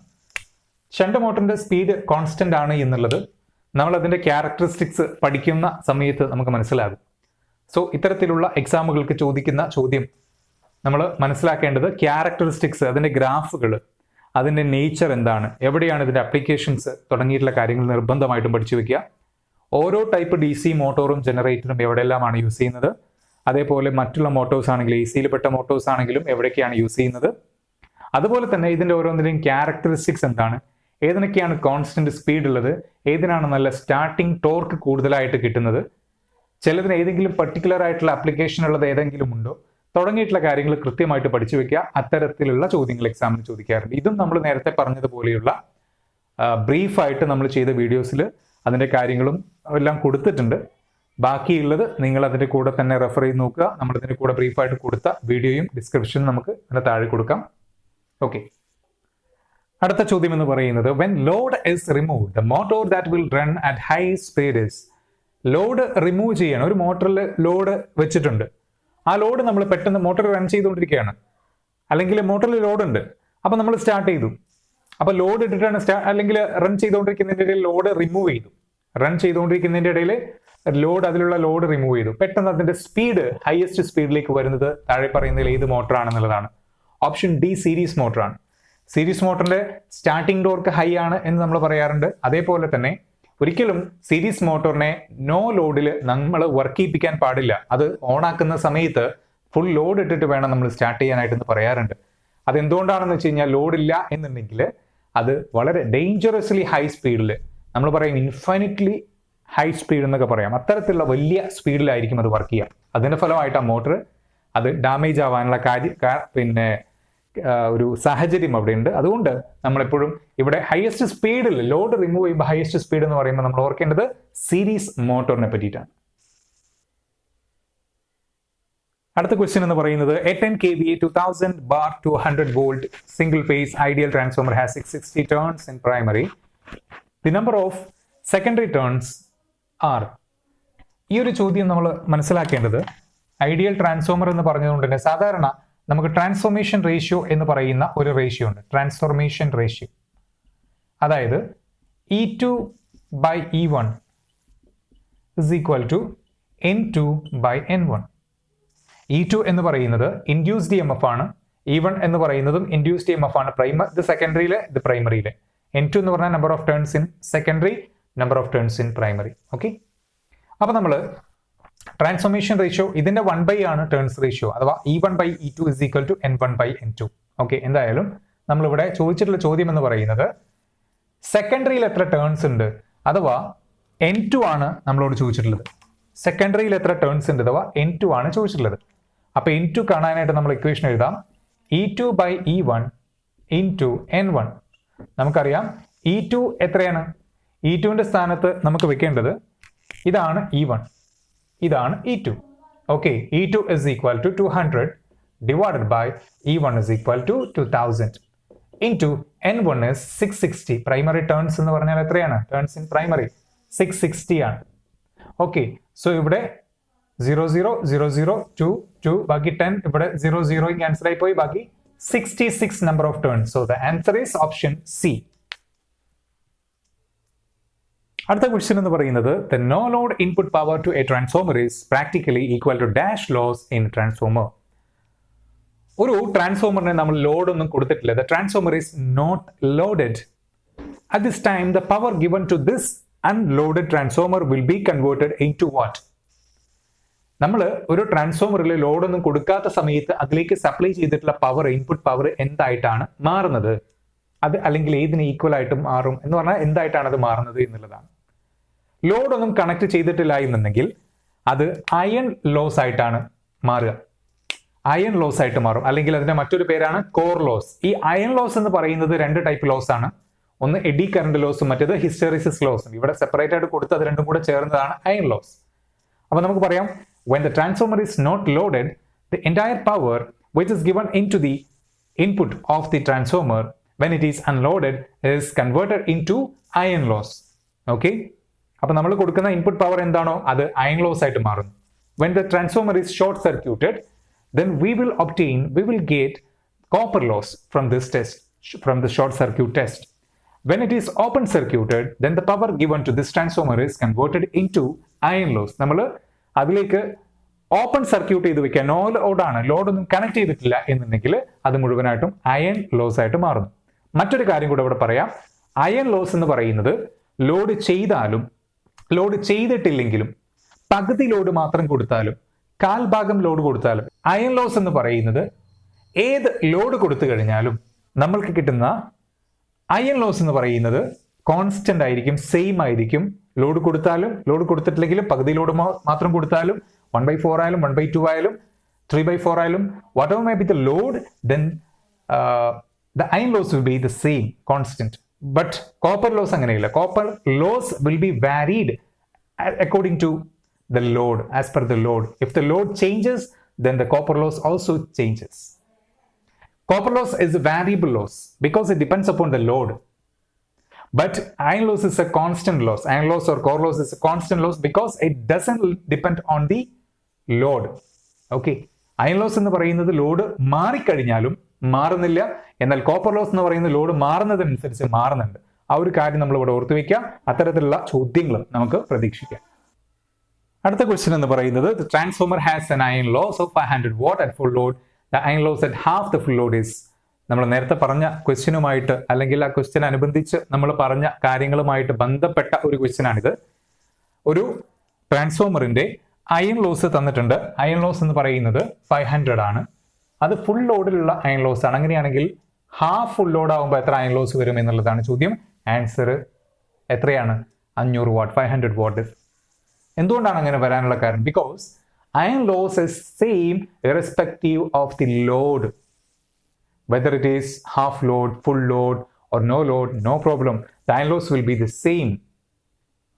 ഷണ്ട് മോട്ടറിന്റെ സ്പീഡ് കോൺസ്റ്റന്റ് ആണ് എന്നുള്ളത് നമ്മൾ അതിന്റെ ക്യാരക്ടറിസ്റ്റിക്സ് പഠിക്കുന്ന സമയത്ത് നമുക്ക് മനസ്സിലാകും. സോ ഇത്തരത്തിലുള്ള എക്സാമുകൾക്ക് ചോദിക്കുന്ന ചോദ്യം നമ്മൾ മനസ്സിലാക്കേണ്ടത് ക്യാരക്ടറിസ്റ്റിക്സ്, അതിന്റെ ഗ്രാഫുകൾ, അതിന്റെ നേച്ചർ എന്താണ്, എവിടെയാണ് ഇതിന്റെ അപ്ലിക്കേഷൻസ് തുടങ്ങിയിട്ടുള്ള കാര്യങ്ങൾ നിർബന്ധമായിട്ടും പഠിച്ചു വെക്കുക. ഓരോ ടൈപ്പ് DC മോട്ടോറും ജനറേറ്ററും എവിടെയെല്ലാമാണ് യൂസ് ചെയ്യുന്നത്, അതേപോലെ മറ്റുള്ള മോട്ടോഴ്സ് ആണെങ്കിലും AC യിൽ പെട്ട മോട്ടോഴ്സ് ആണെങ്കിലും എവിടേക്കാണ് യൂസ് ചെയ്യുന്നത്, അതുപോലെ തന്നെ ഇതിന്റെ ഓരോന്നിന്റെയും ക്യാരക്ടറിസ്റ്റിക്സ് എന്താണ്, ഏതിനൊക്കെയാണ് കോൺസ്റ്റന്റ് സ്പീഡ് ഉള്ളത്, ഏതിനാണ് നല്ല സ്റ്റാർട്ടിംഗ് ടോർക്ക് കൂടുതലായിട്ട് കിട്ടുന്നത്, ചിലതിന് ഏതെങ്കിലും പർട്ടിക്കുലർ ആയിട്ടുള്ള ആപ്ലിക്കേഷൻ ഉള്ളത് ഏതെങ്കിലും ഉണ്ടോ തുടങ്ങിയിട്ടുള്ള കാര്യങ്ങൾ കൃത്യമായിട്ട് പഠിച്ചു വെക്കുക. അത്തരത്തിലുള്ള ചോദ്യങ്ങൾ എക്സാമിന് ചോദിക്കാറുണ്ട്. ഇതും നമ്മൾ നേരത്തെ പറഞ്ഞതുപോലെയുള്ള ബ്രീഫായിട്ട് നമ്മൾ ചെയ്ത വീഡിയോസിൽ അതിന്റെ കാര്യങ്ങളും എല്ലാം കൊടുത്തിട്ടുണ്ട്. ബാക്കിയുള്ളത് നിങ്ങൾ അതിന്റെ കൂടെ തന്നെ റെഫർ ചെയ്ത് നോക്കുക. നമ്മൾ ഇതിന്റെ കൂടെ ബ്രീഫായിട്ട് കൊടുത്ത വീഡിയോയും ഡിസ്ക്രിപ്ഷനും നമുക്ക് അതിന്റെ താഴെ കൊടുക്കാം. ഓക്കെ, അടുത്ത ചോദ്യം എന്ന് പറയുന്നത് when load is removed the motor that will run at high speed is. Load remove ചെയ്യണം. ഒരു മോട്ടറിൽ ലോഡ് വെച്ചിട്ടുണ്ട്, ആ ലോഡ് നമ്മൾ പെട്ടെന്ന് മോട്ടർ റൺ ചെയ്തുകൊണ്ടിരിക്കുകയാണ്, അല്ലെങ്കിൽ മോട്ടറിൽ ലോഡ് ഉണ്ട്, അപ്പൊ നമ്മൾ സ്റ്റാർട്ട് ചെയ്തു, അപ്പൊ ലോഡ് ഇട്ടിട്ടാണ് അല്ലെങ്കിൽ റൺ ചെയ്തുകൊണ്ടിരിക്കുന്നതിന്റെ ഇടയിൽ ലോഡ് റിമൂവ് ചെയ്തു. റൺ ചെയ്തുകൊണ്ടിരിക്കുന്നതിന്റെ ഇടയിൽ ലോഡ്, അതിലുള്ള ലോഡ് റിമൂവ് ചെയ്തു, പെട്ടെന്ന് അതിന്റെ സ്പീഡ് ഹയസ്റ്റ് സ്പീഡിലേക്ക് വരുന്നത് താഴെ പറയുന്നതിൽ ഏത് മോട്ടറാണെന്നുള്ളതാണ്. ഓപ്ഷൻ ഡി സീരീസ് മോട്ടറാണ്. സീരീസ് മോട്ടറിന്റെ സ്റ്റാർട്ടിംഗ് ടോർക്ക് ഹൈ ആണ് എന്ന് നമ്മൾ പറയാറുണ്ട്. അതേപോലെ തന്നെ ഒരിക്കലും സീരീസ് മോട്ടറിനെ നോ ലോഡിൽ നമ്മൾ വർക്ക് ചെയ്യിപ്പിക്കാൻ പാടില്ല. അത് ഓണാക്കുന്ന സമയത്ത് ഫുൾ ലോഡ് ഇട്ടിട്ട് വേണം നമ്മൾ സ്റ്റാർട്ട് ചെയ്യാനായിട്ടെന്ന് പറയാറുണ്ട്. അതെന്തുകൊണ്ടാണെന്ന് വെച്ച് കഴിഞ്ഞാൽ ലോഡില്ല എന്നുണ്ടെങ്കിൽ അത് വളരെ ഡേഞ്ചറസ്ലി ഹൈ സ്പീഡിൽ, നമ്മൾ പറയും ഇൻഫൈനിറ്റ്ലി ഹൈ സ്പീഡ് എന്നൊക്കെ പറയാം, അത്തരത്തിലുള്ള വലിയ സ്പീഡിലായിരിക്കും അത് വർക്ക് ചെയ്യുക. അതിന്റെ ഫലമായിട്ട് ആ മോട്ടർ അത് ഡാമേജ് ആവാനുള്ള ഒരു സാഹചര്യം അവിടെ ഉണ്ട്. അതുകൊണ്ട് നമ്മളെപ്പോഴും ഇവിടെ ഹയസ്റ്റ് സ്പീഡിൽ ലോഡ് റിമൂവ് ചെയ്യുമ്പോൾ ഹയസ്റ്റ് സ്പീഡ് എന്ന് പറയുമ്പോൾ നമ്മൾ ഓർക്കേണ്ടത് സീരീസ് മോട്ടോറിനെ പറ്റിയിട്ടാണ്. അടുത്ത ക്വസ്റ്റ്യൻ എന്ന് പറയുന്നത് a 10 kVA 2000 bar to 100 volt single phase ideal transformer has 660 turns in primary. The number of secondary turns are. ഈ ഒരു ചോദ്യം നമ്മൾ മനസ്സിലാക്കേണ്ടത് ഐഡിയൽ ട്രാൻസ്ഫോമർ എന്ന് പറഞ്ഞതുകൊണ്ട് തന്നെ സാധാരണ നമുക്ക് ട്രാൻസ്ഫോർമേഷൻ റേഷ്യോ എന്ന് പറയുന്ന ഒരു റേഷ്യോ ഉണ്ട്. ട്രാൻസ്ഫോർമേഷൻ റേഷ്യോ, അതായത് E2/E1 is equal to N2/N1. E2 എന്ന് പറയുന്നത് ഇൻഡ്യൂസ്ഡ് EMF ആണ്, E1 എന്ന് പറയുന്നതും ഇൻഡ്യൂസ്ഡ് EMF ആണ്. ഇത് സെക്കൻഡറിയിലെ, ഇത് പ്രൈമറിയിലെ. N2 എന്ന് പറഞ്ഞാൽ number of turns in secondary, number of turns in primary. Okay, അപ്പൊ നമ്മൾ ട്രാൻസ്ഫോർമേഷൻ റേഷ്യോ ഇതിന്റെ 1/, ആണ് ടേൺസ് റേഷ്യോ, അഥവാ E1/E2 is equal to N1/N2. Okay, എന്തായാലും നമ്മളിവിടെ ചോദിച്ചിട്ടുള്ള ചോദ്യം എന്ന് പറയുന്നത് സെക്കൻഡറിയിൽ എത്ര ടേൺസ് ഉണ്ട്, അഥവാ N2 ആണ് നമ്മളോട് ചോദിച്ചിട്ടുള്ളത്. സെക്കൻഡറിയിൽ എത്ര ടേൺസ് ഉണ്ട് അഥവാ N2 ആണ് ചോദിച്ചിട്ടുള്ളത്. അപ്പൊ N2 കാണാനായിട്ട് നമ്മൾ ഇക്വേഷൻ എഴുതാം E2/E1 into N1. നമുക്കറിയാം E2 എത്രയാണ്, E2ന്റെ സ്ഥാനത്ത് നമുക്ക് വെക്കേണ്ടത് ഇതാണ് E1, ഇതാണ് E2. Okay, E2 is equal to 200 divided by E1 is equal to 2000 into N1 is 660. Primary turns എന്ന് പറഞ്ഞാൽ എത്രയാണ്, ടേൺസ് ഇൻ പ്രൈമറി 660 ആണ്. ഓക്കെ, സോ ഇവിടെ 0 0 0 0 2 2 ബാക്കി 10, ഇവിടെ 0 0 ക്യാൻസൽ ആയി പോയി, ബാക്കി 66 number of turns. So the answer is option C. അടുത്ത ക്വസ്റ്റ്യൻ എന്ന് പറയുന്നത് the no load input power to a transformer is practically equal to dash loss in transformer. ഒരു ട്രാൻസ്ഫോമറിനെ നമ്മൾ ലോഡ് ഒന്നും കൊടുത്തിട്ടില്ല. The transformer is not loaded. At this time the power given to this unloaded transformer will be converted into what? നമ്മൾ ഒരു ട്രാൻസ്ഫോമറിൽ ലോഡൊന്നും കൊടുക്കാത്ത സമയത്ത് അതിലേക്ക് supply ചെയ്തിട്ടുള്ള പവർ, ഇൻപുട്ട് പവർ എന്തായിട്ടാണ് മാറുന്നത്, അത് അല്ലെങ്കിൽ ഏതിന് ഈക്വൽ ആയിട്ട് മാറും എന്ന് പറഞ്ഞാൽ എന്തായിട്ടാണ് അത് മാറുന്നത് എന്നുള്ളതാണ്. ലോഡൊന്നും കണക്ട് ചെയ്തിട്ടില്ല എന്നുണ്ടെങ്കിൽ അത് അയൺ ലോസ് ആയിട്ടാണ് മാറുക, അയൺ ലോസ് ആയിട്ട് മാറും, അല്ലെങ്കിൽ അതിന്റെ മറ്റൊരു പേരാണ് കോർ ലോസ്. ഈ അയൺ ലോസ് എന്ന് പറയുന്നത് 2 ടൈപ്പ് ലോസ് ആണ്. ഒന്ന് എഡി കറന്റ് ലോസും മറ്റേത് ഹിസ്റ്ററിസിസ് ലോസും. ഇവിടെ സെപ്പറേറ്റ് ആയിട്ട് കൊടുത്ത് അത് രണ്ടും കൂടെ ചേർന്നതാണ് അയൺ ലോസ്. അപ്പൊ നമുക്ക് പറയാം when the transformer is not loaded, the entire power which is given into the input of the transformer when it is unloaded is converted into iron loss. Okay, അപ്പൊ നമ്മൾ കൊടുക്കുന്ന ഇൻപുട്ട് പവർ എന്താണോ അത് iron loss ആയിട്ട് മാറുന്നു. When the transformer is short circuited, then we will get copper loss from this test, from the short circuit test. When it is open circuited, then the power given to this transformer is converted into iron loss. നമ്മൾ അതിലേക്ക് open circuit ചെയ്ത് വെക്കുക, no ലോഡാണ്, ലോഡൊന്നും connect ചെയ്തിട്ടില്ല എന്നുണ്ടെങ്കിൽ അത് മുഴുവനായിട്ടും iron loss ആയിട്ട് മാറുന്നു. മറ്റൊരു കാര്യം കൂടെ ഇവിടെ പറയാം, അയൺ ലോസ് എന്ന് പറയുന്നത് ലോഡ് ചെയ്താലും ലോഡ് ചെയ്തിട്ടില്ലെങ്കിലും പകുതി ലോഡ് മാത്രം കൊടുത്താലും കാൽഭാഗം ലോഡ് കൊടുത്താലും അയൺ ലോസ് എന്ന് പറയുന്നത് ഏത് ലോഡ് കൊടുത്തു കഴിഞ്ഞാലും നമ്മൾക്ക് കിട്ടുന്ന അയൺ ലോസ് എന്ന് പറയുന്നത് കോൺസ്റ്റന്റ് ആയിരിക്കും, സെയിം ആയിരിക്കും. ലോഡ് കൊടുത്താലും ലോഡ് കൊടുത്തിട്ടില്ലെങ്കിലും പകുതി ലോഡ് മാത്രം കൊടുത്താലും 1/4 ആയാലും 1/2 ആയാലും 3/4 ആയാലും whatever may be the load, then the iron loss will be the same, constant. But copper loss അങ്ങനെയില്ല. Copper loss will be varied according to the load, as per the load. If the load changes, then the copper loss also changes. Copper loss is a variable loss because it depends upon the load. But iron loss is a constant loss. Iron loss or core loss is a constant loss because it doesn't depend on the load. Okay. Iron loss എന്ന് പറയുന്നത് load മാറിക്കഴിഞ്ഞാലും മാറുന്നില്ല, എന്നാൽ copper loss എന്ന് പറയുന്ന load മാറുന്നതനുസരിച്ച് മാറുന്നുണ്ട്. ആ ഒരു കാര്യം നമ്മൾ ഇവിടെ ഓർത്തു വെക്കാം. അത്തരത്തിലുള്ള ചോദ്യങ്ങൾ നമുക്ക് പ്രതീക്ഷിക്കാം. അടുത്ത ക്വസ്റ്റ്യൻ എന്ന് പറയുന്നത് the transformer has an iron loss of 500 watt at full load. The iron loss at half the full load is. നമ്മൾ നേരത്തെ പറഞ്ഞ ക്വസ്റ്റ്യനുമായിട്ട് അല്ലെങ്കിൽ ആ ക്വസ്റ്റ്യൻ അനുബന്ധിച്ച് നമ്മൾ പറഞ്ഞ കാര്യങ്ങളുമായിട്ട് ബന്ധപ്പെട്ട ഒരു ക്വസ്റ്റ്യൻ ആണിത്. ഒരു ട്രാൻസ്ഫോമറിന്റെ അയൺ ലോസ് തന്നിട്ടുണ്ട്. അയൺ ലോസ് എന്ന് പറയുന്നത് 500 ആണ്. അത് ഫുൾ ലോഡിലുള്ള അയൺ ലോസ് ആണ്. അങ്ങനെയാണെങ്കിൽ ഹാഫ് ഫുൾ ലോഡ് ആകുമ്പോൾ എത്ര അയൺ ലോസ് വരും എന്നുള്ളതാണ് ചോദ്യം. ആൻസർ എത്രയാണ്? 500 വാട്ട്, 500 വാട്ട്. എന്തുകൊണ്ടാണ് അങ്ങനെ വരാനുള്ള കാരണം? Because iron loss is same irrespective of the load. Whether it is half load, full load or no load, no problem. The iron loss will be the same.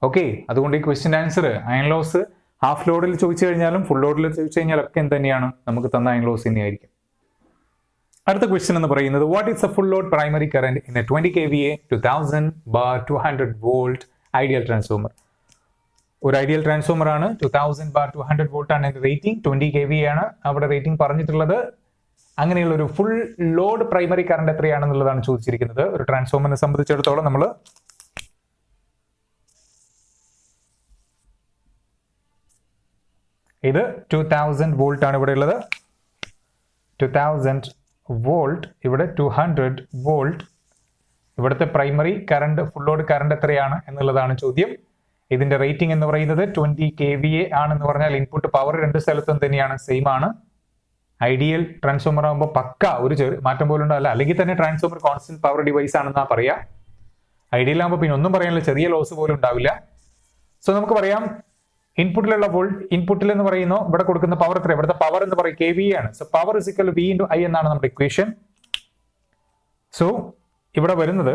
Okay, അതുകൊണ്ട് ഈ question answer iron loss half ലോഡിൽ ചോദിച്ചു കഴിഞ്ഞാലും full ലോഡിൽ ചോദിച്ചു കഴിഞ്ഞാലും ഒക്കെ എന്ത് തന്നെയാണ്? നമുക്ക് തന്ന അയൺ ലോസ് തന്നെയായിരിക്കും. അടുത്ത ക്വസ്റ്റ്യൻ എന്ന് പറയുന്നത് what is A full load primary current in A 20 kVA 2000 bar 200 volt ideal transformer? ഒരു ഐഡിയൽ ട്രാൻസ്ഫോമർ ആണ്. 2000 bar 200 volt ആണ് അതിന്റെ റേറ്റിംഗ്. 20 kVA ആണ് അവിടെ റേറ്റിംഗ് പറഞ്ഞിട്ടുള്ളത്. അങ്ങനെയുള്ള ഒരു ഫുൾ ലോഡ് പ്രൈമറി കറന്റ് എത്രയാണെന്നുള്ളതാണ് ചോദിച്ചിരിക്കുന്നത്. ഒരു ട്രാൻസ്ഫോമറിനെ സംബന്ധിച്ചിടത്തോളം നമ്മൾ ഇത് 2000 വോൾട്ട് ആണ് ഇവിടെ ഉള്ളത്. 2000 വോൾട്ട്, ഇവിടെ 200 വോൾട്ട്. ഇവിടുത്തെ primary current, full load current എത്രയാണ് എന്നുള്ളതാണ് ചോദ്യം. ഇതിന്റെ റേറ്റിംഗ് എന്ന് പറയുന്നത് 20 kVA ആണെന്ന് പറഞ്ഞാൽ ഇൻപുട്ട് പവർ രണ്ട് സ്ഥലത്തും തന്നെയാണ് സെയിം ആണ്. ഐഡിയൽ ട്രാൻസ്ഫോമർ ആകുമ്പോൾ പക്ക ഒരു മാറ്റം പോലും ഉണ്ടാവില്ല. അല്ലെങ്കിൽ തന്നെ ട്രാൻസ്ഫോമർ കോൺസ്റ്റന്റ് പവർ ഡിവൈസ് ആണെന്നാ പറയാ. ഐഡിയൽ ആകുമ്പോൾ പിന്നെ ഒന്നും പറയാനില്ല, ചെറിയ ലോസ് പോലും ഉണ്ടാവില്ല. സോ നമുക്ക് പറയാം ഇൻപുട്ടിലുള്ള ഇൻപുട്ടിൽ എന്ന് പറയുന്നു ഇവിടെ കൊടുക്കുന്ന പവർ എത്ര? ഇവിടുത്തെ പവർ എന്ന് പറയും kVA ആണ്. So power is equal V into I എന്നാണ് നമ്മുടെ ഇക്വേഷൻ. സോ ഇവിടെ വരുന്നത്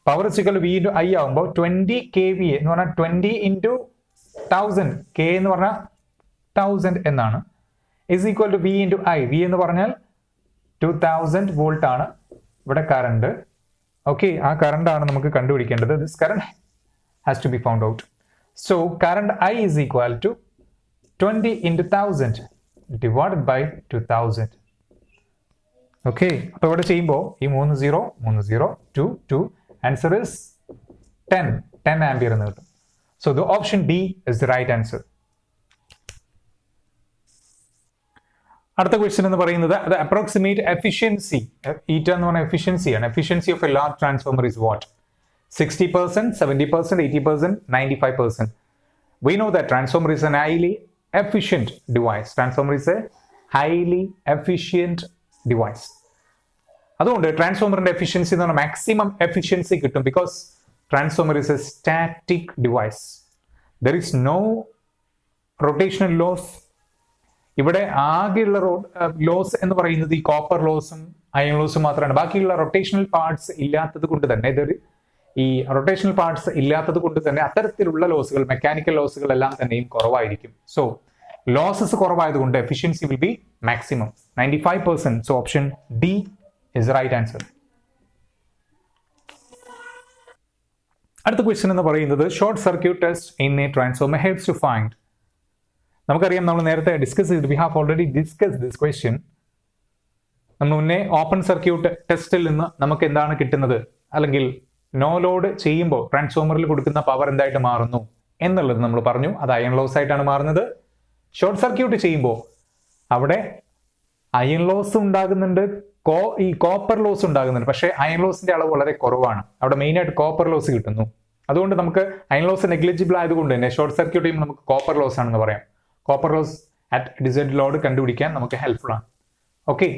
power is equal V into I ആകുമ്പോൾ 20 kVA എന്ന് പറഞ്ഞാൽ 20 into 1000, K എന്ന് പറഞ്ഞാൽ 1000 എന്നാണ്, is equal to V into I. V എന്ന് പറഞ്ഞാൽ 2000 വോൾട്ട് ആണ് ഇവിടെ കറണ്ട്. ഓക്കെ, ആ കറണ്ട് ആണ് നമുക്ക് കണ്ടുപിടിക്കേണ്ടത്. This current has to be found out. So current I is equal to 20 into 1000 divided by 2000. Okay, അപ്പോൾ ഇവിടെ ചെയ്യുമ്പോൾ ഈ 30 2 2 ആൻസർ is 10 ആംപിയർ എന്ന് കിട്ടും. So the option D is the right answer. അടുത്ത ക്വസ്റ്റ്യൻ എന്ന് പറയുന്നത് the approximate efficiency, eta എന്ന് പറഞ്ഞ efficiency ആണ്. Efficiency of a large transformer is what? 60%, 70%, 80%, 95%. We know that transformer is an highly efficient device. Transformer is a highly efficient device. അതുകൊണ്ട് ട്രാൻസ്ഫോമറിന്റെ efficiency എന്ന് പറഞ്ഞാൽ maximum efficiency കിട്ടും. Because transformer is a static device. There is no rotational loss. ഇവിടെ ആകെയുള്ള loss എന്ന് പറയുന്നത് ഈ copper ലോസും iron ലോസും മാത്രമാണ്. ബാക്കിയുള്ള റൊട്ടേഷണൽ പാർട്സ് ഇല്ലാത്തത് കൊണ്ട് തന്നെ ഈ റൊട്ടേഷണൽ പാർട്സ് ഇല്ലാത്തത് കൊണ്ട് തന്നെ അത്തരത്തിലുള്ള ലോസുകൾ, മെക്കാനിക്കൽ ലോസുകൾ എല്ലാം തന്നെയും കുറവായിരിക്കും. സോ ലോസസ് കുറവായതുകൊണ്ട് efficiency will be maximum 95%. So option D is right answer. അടുത്ത ക്വസ്റ്റ്യൻ എന്ന് പറയുന്നത് short circuit test in a transformer helps to find. നമുക്കറിയാം, നമ്മൾ നേരത്തെ ഡിസ്കസ് ചെയ്തു. We have already discuss this question. നമ്മൾ മുന്നേ ഓപ്പൺ സർക്യൂട്ട് ടെസ്റ്റിൽ നിന്ന് നമുക്ക് എന്താണ് കിട്ടുന്നത്, അല്ലെങ്കിൽ നോ ലോഡ് ചെയ്യുമ്പോൾ ട്രാൻസ്ഫോമറിൽ കൊടുക്കുന്ന പവർ എന്തായിട്ട് മാറുന്നു എന്നുള്ളത് നമ്മൾ പറഞ്ഞു. അത് അയൺ ലോസ് ആയിട്ടാണ് മാറുന്നത്. ഷോർട്ട് സർക്യൂട്ട് ചെയ്യുമ്പോൾ അവിടെ അയൺ ലോസ് ഉണ്ടാകുന്നുണ്ട്, ഈ കോപ്പർ ലോസ് ഉണ്ടാകുന്നുണ്ട്. പക്ഷേ അയൺ ലോസിന്റെ അളവ് വളരെ കുറവാണ്. അവിടെ മെയിൻ ആയിട്ട് കോപ്പർ ലോസ് കിട്ടുന്നു. അതുകൊണ്ട് നമുക്ക് അയൺ ലോസ് നെഗ്ലിജിബിൾ ആയതുകൊണ്ട് തന്നെ ഷോർട്ട് സർക്യൂട്ട് ചെയ്യുമ്പോൾ നമുക്ക് കോപ്പർ ലോസ് ആണെന്ന് പറയാം. Copper loss at desired load കണ്ടുപിടിക്കാൻ നമുക്ക് ഹെൽപ്ഫുൾ ആണ്. ഓക്കെ,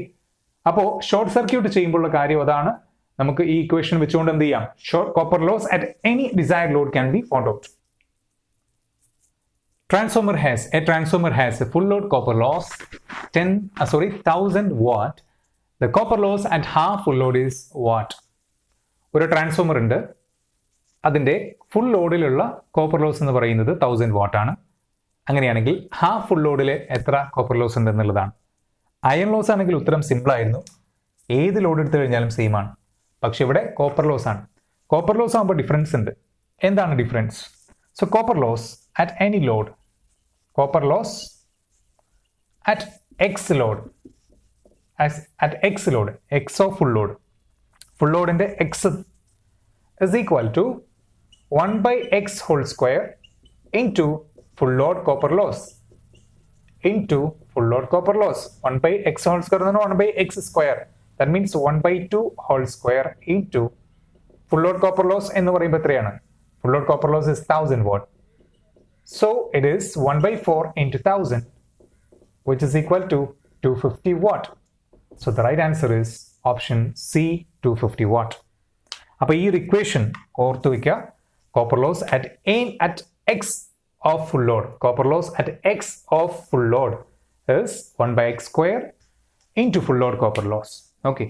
അപ്പോൾ ഷോർട്ട് സർക്യൂട്ട് ചെയ്യുമ്പോഴുള്ള കാര്യം അതാണ്. നമുക്ക് ഈ ഇക്വേഷൻ വെച്ചുകൊണ്ട് എന്ത് ചെയ്യാം? Short copper loss at any desired load can be found out. Transformer has a full load copper loss 1000 watt. The copper loss at half full load is what? ഒരു transformer ഉണ്ട്, അതിന്റെ ഫുൾ ലോഡിലുള്ള കോപ്പർ ലോസ് എന്ന് പറയുന്നത് 1000 what ആണ്. അങ്ങനെയാണെങ്കിൽ half full ലോഡിൽ എത്ര copper loss ഉണ്ട് എന്നുള്ളതാണ്. അയൺ ലോസ് ആണെങ്കിൽ ഉത്തരം സിമ്പിൾ ആയിരുന്നു. ഏത് ലോഡ് എടുത്തു കഴിഞ്ഞാലും സെയിം ആണ്. പക്ഷെ ഇവിടെ കോപ്പർ ലോസ് ആണ്. കോപ്പർ ലോസ് ആകുമ്പോൾ ഡിഫറൻസ് ഉണ്ട്. എന്താണ് difference? So copper loss at any load, copper loss at x load, as at x load, x of full load in the x is equal to 1 by x whole square into full load copper loss into full load copper loss. 1 by x whole square 1 by x square. That means 1 by 2 whole square into full load copper loss എന്ന് പറയുമ്പോൾ എത്രയാണ്? Full load copper loss is 1000 watt. So it is 1 by 4 into 1000, which is equal to 250 watt. So the right answer is option C, 250 watt. അപ്പോൾ ഈ ഒരു equation ഓർത്തു വയ്ക്കുക. Copper loss at x of full load. Copper loss at x of full load is 1 by x square into full load copper loss. Okay.